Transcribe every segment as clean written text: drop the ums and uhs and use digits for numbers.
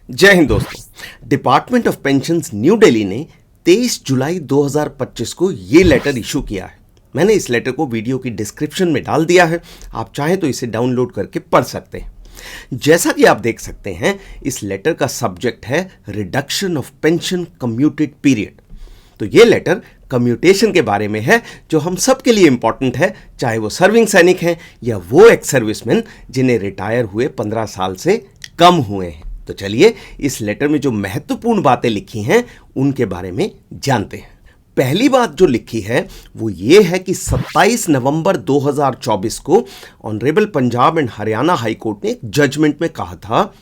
जय हिंद दोस्तों। Department of pensions new Delhi ने 23 जुलाई 2025 को ये लेटर इशू किया है। मैंने इस लेटर को वीडियो की डिस्क्रिप्शन में डाल दिया है, आप चाहें तो इसे डाउनलोड करके पढ़ सकते हैं। जैसा कि आप देख सकते हैं, इस लेटर का सब्जेक्ट है reduction of pension commuted period. तो ये लेटर कम्यूटेशन के बारे में है, जो हम सब के लिए इंपॉर्टेंट है, चाहे वो सर्विंग सैनिक हैं या वो एक्स सर्विसमैन जिन्हें रिटायर हुए 15 साल से कम हुए हैं। तो चलिए इस लेटर में जो महत्वपूर्ण बातें लिखी हैं उनके बारे में जानते हैं। पहली बात जो लिखी है वो ये है कि 27 नवंबर 2024 को honourable Punjab and Haryana high court ने एक जजमेंट में कहा था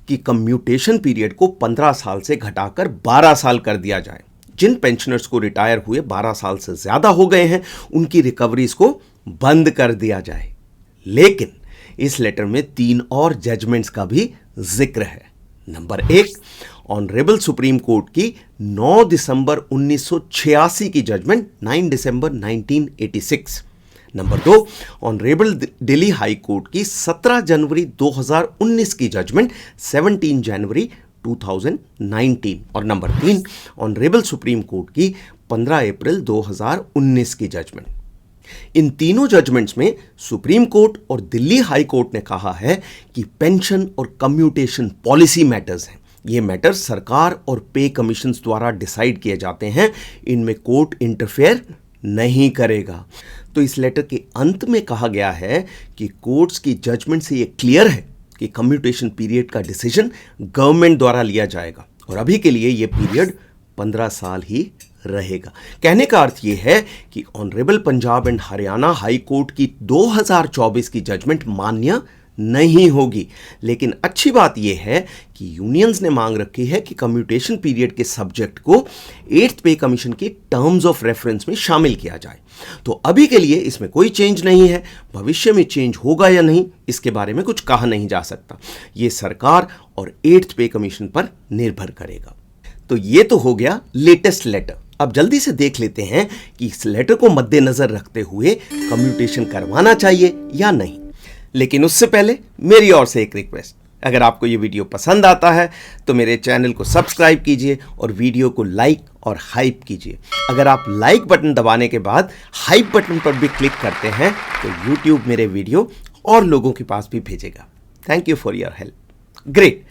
कि कम्यूटेशन पीरियड को 15 साल से घटाकर 12 साल कर दिया जाए। जिन पेंशनर्स को रिटायर हुए 12 साल से ज्यादा हो गए हैं उनकी रिकवरीज को बंद कर दिया जाए। लेकिन इस लेटर में 3 और जजमेंट्स का भी जिक्र है। नंबर 1, ऑनरेबल सुप्रीम कोर्ट की 9 दिसंबर 1986 की जजमेंट 9 दिसंबर 1986। Number 2, honourable Delhi high court की 17 जनवरी 2019 की जजमेंट 17 जनवरी 2019। और नंबर 3, ऑनरेबल सुप्रीम कोर्ट की 15 अप्रैल 2019 की जजमेंट। इन तीनों जजमेंट्स में सुप्रीम कोर्ट और दिल्ली हाई कोर्ट ने कहा है कि पेंशन और कम्यूटेशन पॉलिसी मैटर्स हैं। ये मैटर्स सरकार और पे कमीशंस द्वारा डिसाइड किए जाते हैं, इनमें कोर्ट इंटरफेयर नहीं करेगा। तो इस लेटर के अंत में कहा गया है कि कोर्ट्स की जजमेंट से ये क्लियर है कि कम्यूटेशन पीरियड का डिसीजन गवर्नमेंट द्वारा लिया जाएगा और अभी के लिए ये पीरियड 15 साल ही रहेगा। कहने का अर्थ यह है कि honourable Punjab and Haryana high court की 2024 की जजमेंट मान्य नहीं होगी। लेकिन अच्छी बात यह है कि यूनियंस ने मांग रखी है कि कम्यूटेशन पीरियड के सब्जेक्ट को 8th पे कमीशन की टर्म्स ऑफ रेफरेंस में शामिल किया जाए। तो अभी के लिए इसमें कोई चेंज नहीं है। भविष्य में चेंज होगा या नहीं इसके बारे में कुछ कहा नहीं जा सकता। यह सरकार और 8th पे कमीशन पर निर्भर करेगा। तो ये तो हो गया लेटेस्ट लेटर। अब जल्दी से देख लेते हैं कि इस लेटर को मद्देनजर रखते हुए कम्यूटेशन करवाना चाहिए या नहीं। लेकिन उससे पहले मेरी ओर से एक रिक्वेस्ट, अगर आपको ये वीडियो पसंद आता है तो मेरे चैनल को सब्सक्राइब कीजिए और वीडियो को लाइक और हाइप कीजिए। अगर आप लाइक बटन दबाने के बाद हाइप बटन पर भी क्लिक करते हैं तो YouTube मेरे वीडियो और लोगों के पास भी भेजेगा। Thank you for your help. Great.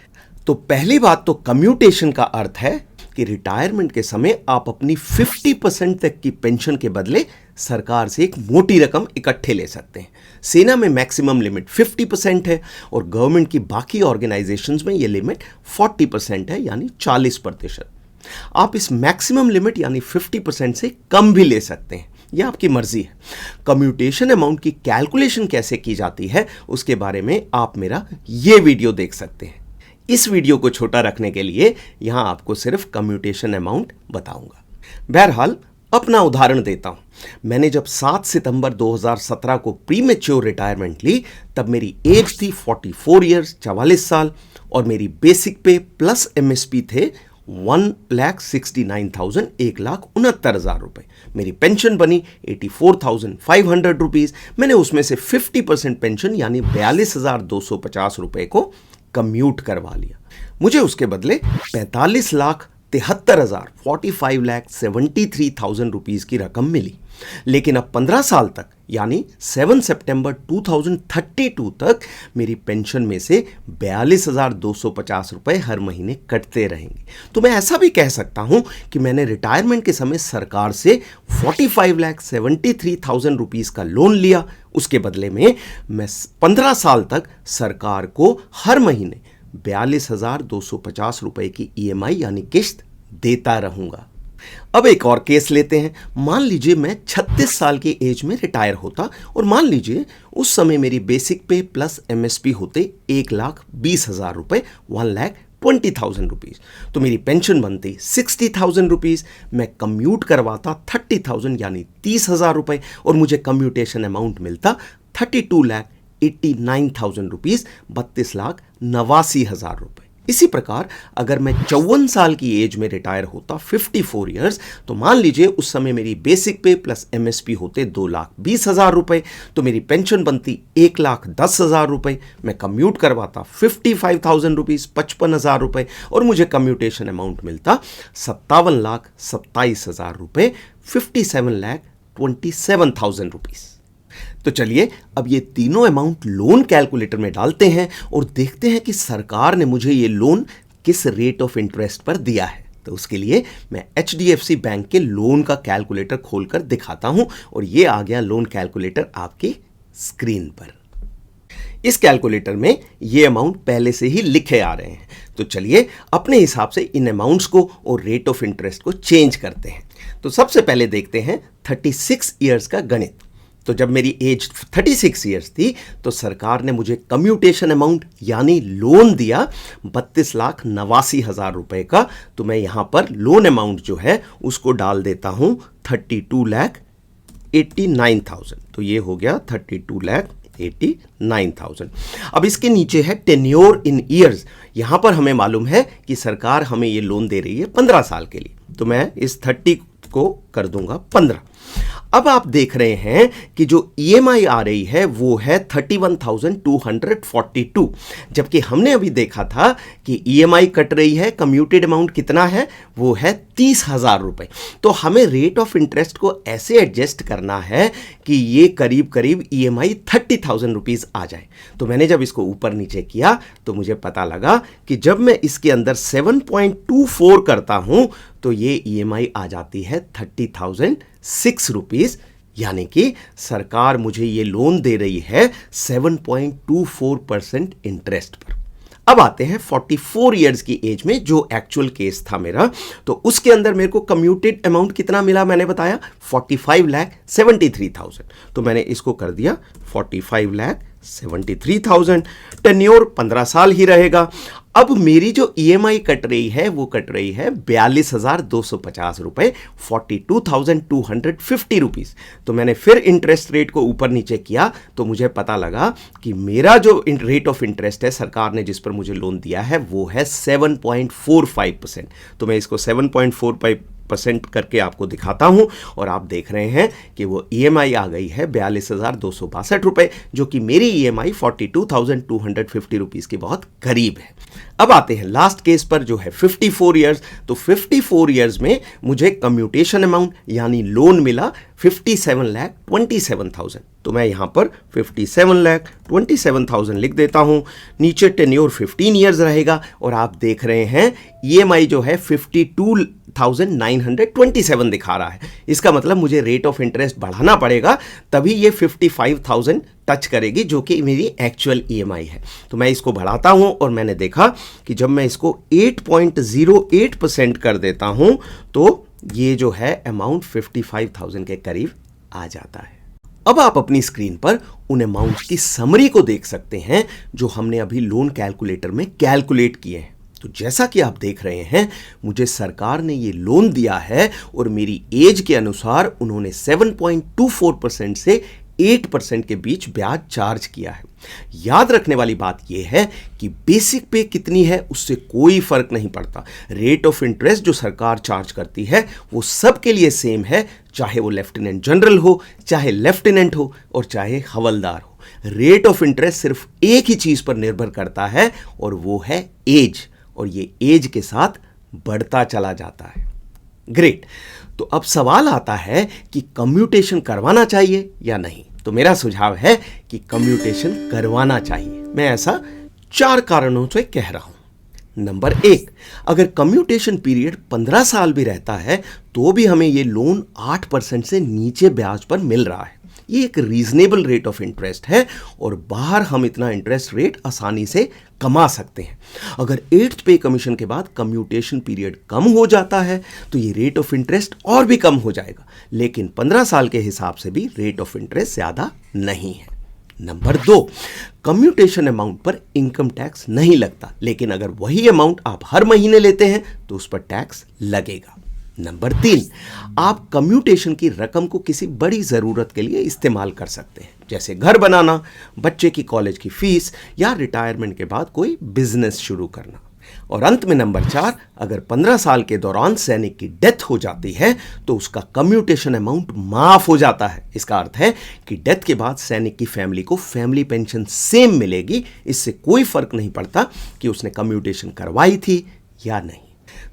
तो पहली बात तो कम्यूटेशन का अर्थ है कि रिटायरमेंट के समय आप अपनी 50% तक की पेंशन के बदले सरकार से एक मोटी रकम इकट्ठे ले सकते हैं। सेना में मैक्सिमम लिमिट 50% है और गवर्नमेंट की बाकी ऑर्गेनाइजेशंस में यह लिमिट 40% है, यानी 40%। आप इस मैक्सिमम लिमिट यानी 50% से कम भी ले सकते हैं, यह आपकी मर्जी है। कम्यूटेशन अमाउंट की कैलकुलेशन कैसे की जाती है उसके बारे में आप मेरा ये वीडियो देख सकते हैं। इस वीडियो को छोटा रखने के लिए यहां आपको सिर्फ कम्यूटेशन अमाउंट बताऊंगा। बहरहाल अपना उदाहरण देता हूं। मैंने जब 7 सितंबर 2017 को प्रीमेच्योर रिटायरमेंट ली तब मेरी एज थी 44 ईयर्स 44 साल और मेरी बेसिक पे प्लस एमएसपी थे 1,69,000 1,69,000 रुपए। मेरी पेंशन बनी 84,500 रुपीज। मैंने उसमें से 50% पेंशन यानी 42,250 रुपए को कम्यूट करवा लिया। मुझे उसके बदले 45,73,000 45,73,000 रुपीज की रकम मिली। लेकिन अब 15 साल तक यानी 7 सितंबर 2032 तक मेरी पेंशन में से 42,250 रुपए हर महीने कटते रहेंगे। तो मैं ऐसा भी कह सकता हूं कि मैंने रिटायरमेंट के समय सरकार से 45,73,000 रुपीज का लोन लिया। उसके बदले में मैं 15 साल तक सरकार को हर महीने 42,250 रुपए की ईएमआई यानी किश्त देता रहूंगा। अब एक और केस लेते हैं। मान लीजिए मैं 36 साल की एज में रिटायर होता और मान लीजिए उस समय मेरी बेसिक पे प्लस एमएसपी होते 1,20,000 रुपए 1,20,000 रुपीज। तो मेरी पेंशन बनती 60,000 रुपीज। मैं कम्यूट करवाता 30,000 यानी 30,000 रुपए और मुझे कम्यूटेशन अमाउंट मिलता 32,89,000 रुपीज 32,89,000 रुपए। इसी प्रकार अगर मैं 54 साल की एज में रिटायर होता 54 ईयर्स, तो मान लीजिए उस समय मेरी बेसिक पे प्लस एमएसपी होते 2,20,000 रुपए, तो मेरी पेंशन बनती 1,10,000 रुपए। मैं कम्यूट करवाता 55,000 रुपीज़ 55,000 रुपए और मुझे कम्यूटेशन अमाउंट मिलता 57,27,000 रुपए 57,27,000 रुपीज़। तो चलिए अब ये तीनों अमाउंट लोन कैलकुलेटर में डालते हैं और देखते हैं कि सरकार ने मुझे ये लोन किस रेट ऑफ इंटरेस्ट पर दिया है। तो उसके लिए मैं HDFC बैंक के लोन का कैलकुलेटर खोलकर दिखाता हूं और ये आ गया लोन कैलकुलेटर आपकी स्क्रीन पर। इस कैलकुलेटर में ये अमाउंट पहले से ही लिखे आ रहे हैं। तो चलिए अपने हिसाब से इन अमाउंट्स को और रेट ऑफ इंटरेस्ट को चेंज करते हैं। तो सबसे पहले देखते हैं 36 ईयर्स का गणित। तो जब मेरी एज 36 ईयर्स थी तो सरकार ने मुझे कम्यूटेशन अमाउंट यानी लोन दिया 32,89,000 रुपए का। तो मैं यहां पर लोन अमाउंट जो है उसको डाल देता हूं 32,89,000। तो ये हो गया 32,89,000। अब इसके नीचे है टेन्योर इन ईयर्स। यहां पर हमें मालूम है कि सरकार हमें ये लोन दे रही है 15 साल के लिए, तो मैं इस 30 को कर दूंगा 15। अब आप देख रहे हैं कि जो ईएमआई आ रही है वो है 31,242, जबकि हमने अभी देखा था कि ईएमआई कट रही है, कम्यूटेड अमाउंट कितना है, वो है 30,000 रुपए। तो हमें रेट ऑफ इंटरेस्ट को ऐसे एडजस्ट करना है कि ये करीब करीब ईएमआई 30,000 रुपीज आ जाए। तो मैंने जब इसको ऊपर नीचे किया तो मुझे पता लगा कि जब मैं इसके अंदर 7.24 करता हूं तो ये ईएमआई आ जाती है 30,006 रुपीज, यानी कि सरकार मुझे ये लोन दे रही है 7.24% इंटरेस्ट पर। अब आते हैं 44 ईयर्स की एज में, जो एक्चुअल केस था मेरा। तो उसके अंदर मेरे को कम्यूटेड अमाउंट कितना मिला, मैंने बताया 45,73,000। तो मैंने इसको कर दिया 45,73,000। टेन्योर 15 साल ही रहेगा। अब मेरी जो ईएमआई कट रही है वो कट रही है 42,250 रुपए, 42,250 रुपीज। तो मैंने फिर इंटरेस्ट रेट को ऊपर नीचे किया तो मुझे पता लगा कि मेरा जो रेट ऑफ इंटरेस्ट है सरकार ने जिस पर मुझे लोन दिया है वो है 7.45%। तो मैं इसको 7.45% करके आपको दिखाता हूं और आप देख रहे हैं कि वो ईएमआई आ गई है 42,262 रुपए, जो कि मेरी ईएमआई 42,250 रुपीस के बहुत करीब है। अब आते हैं लास्ट केस पर जो है 54 ईयर्स। तो 54 ईयर्स में मुझे कम्यूटेशन अमाउंट यानी लोन मिला 57,27,000। तो मैं यहां पर 57,27,000 लिख देता हूं। नीचे टेन्योर 15 ईयर्स रहेगा और आप देख रहे हैं ईएमआई जो है 52,927 दिखा रहा है। इसका मतलब मुझे रेट ऑफ इंटरेस्ट बढ़ाना पड़ेगा, तभी ये 55,000 टच करेगी, जो कि मेरी एक्चुअल ईएमआई है। तो मैं इसको बढ़ाता हूं और मैंने देखा कि जब मैं इसको 8.08% कर देता हूं तो ये जो है अमाउंट 55,000 के करीब आ जाता है। अब आप अपनी स्क्रीन पर उन अमाउंट्स की समरी को देख सकते हैं जो हमने अभी लोन कैलकुलेटर में कैलकुलेट किए हैं। तो जैसा कि आप देख रहे हैं, मुझे सरकार ने ये लोन दिया है और मेरी एज के अनुसार उन्होंने 7.24% से 8% के बीच ब्याज चार्ज किया है। याद रखने वाली बात यह है कि बेसिक पे कितनी है उससे कोई फर्क नहीं पड़ता। रेट ऑफ इंटरेस्ट जो सरकार चार्ज करती है वो सबके लिए सेम है, चाहे वो लेफ्टिनेंट जनरल हो, चाहे लेफ्टिनेंट हो और चाहे हवलदार हो। रेट ऑफ इंटरेस्ट सिर्फ एक ही चीज पर निर्भर करता है और वो है एज, और ये एज के साथ बढ़ता चला जाता है। ग्रेट। तो अब सवाल आता है कि कम्यूटेशन करवाना चाहिए या नहीं। तो मेरा सुझाव है कि कम्यूटेशन करवाना चाहिए। मैं ऐसा 4 कारणों से कह रहा हूं। नंबर 1, अगर कम्यूटेशन पीरियड 15 साल भी रहता है तो भी हमें यह लोन 8% से नीचे ब्याज पर मिल रहा है। ये एक रीजनेबल रेट ऑफ इंटरेस्ट है और बाहर हम इतना इंटरेस्ट रेट आसानी से कमा सकते हैं। अगर 8th पे कमीशन के बाद कम्यूटेशन पीरियड कम हो जाता है तो ये रेट ऑफ इंटरेस्ट और भी कम हो जाएगा, लेकिन 15 साल के हिसाब से भी रेट ऑफ इंटरेस्ट ज़्यादा नहीं है। नंबर 2, कम्यूटेशन अमाउंट पर इनकम टैक्स नहीं लगता, लेकिन अगर वही अमाउंट आप हर महीने लेते हैं तो उस पर टैक्स लगेगा। नंबर 3, आप कम्यूटेशन की रकम को किसी बड़ी ज़रूरत के लिए इस्तेमाल कर सकते हैं, जैसे घर बनाना, बच्चे की कॉलेज की फीस या रिटायरमेंट के बाद कोई बिजनेस शुरू करना। और अंत में नंबर 4, अगर 15 साल के दौरान सैनिक की डेथ हो जाती है तो उसका कम्यूटेशन अमाउंट माफ हो जाता है। इसका अर्थ है कि डेथ के बाद सैनिक की फैमिली को फैमिली पेंशन सेम मिलेगी। इससे कोई फर्क नहीं पड़ता कि उसने कम्यूटेशन करवाई थी या नहीं।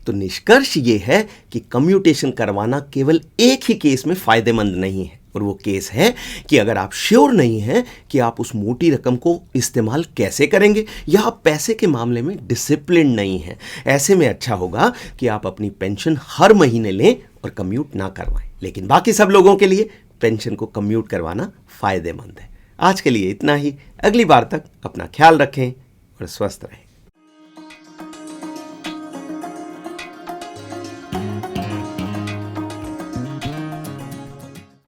तो निष्कर्ष ये है कि कम्यूटेशन करवाना केवल एक ही केस में फायदेमंद नहीं है, और वो केस है कि अगर आप श्योर नहीं हैं कि आप उस मोटी रकम को इस्तेमाल कैसे करेंगे, या आप पैसे के मामले में डिसिप्लिन नहीं हैं। ऐसे में अच्छा होगा कि आप अपनी पेंशन हर महीने लें और कम्यूट ना करवाएं। लेकिन बाकी सब लोगों के लिए पेंशन को कम्यूट करवाना फायदेमंद है। आज के लिए इतना ही। अगली बार तक अपना ख्याल रखें और स्वस्थ रहें।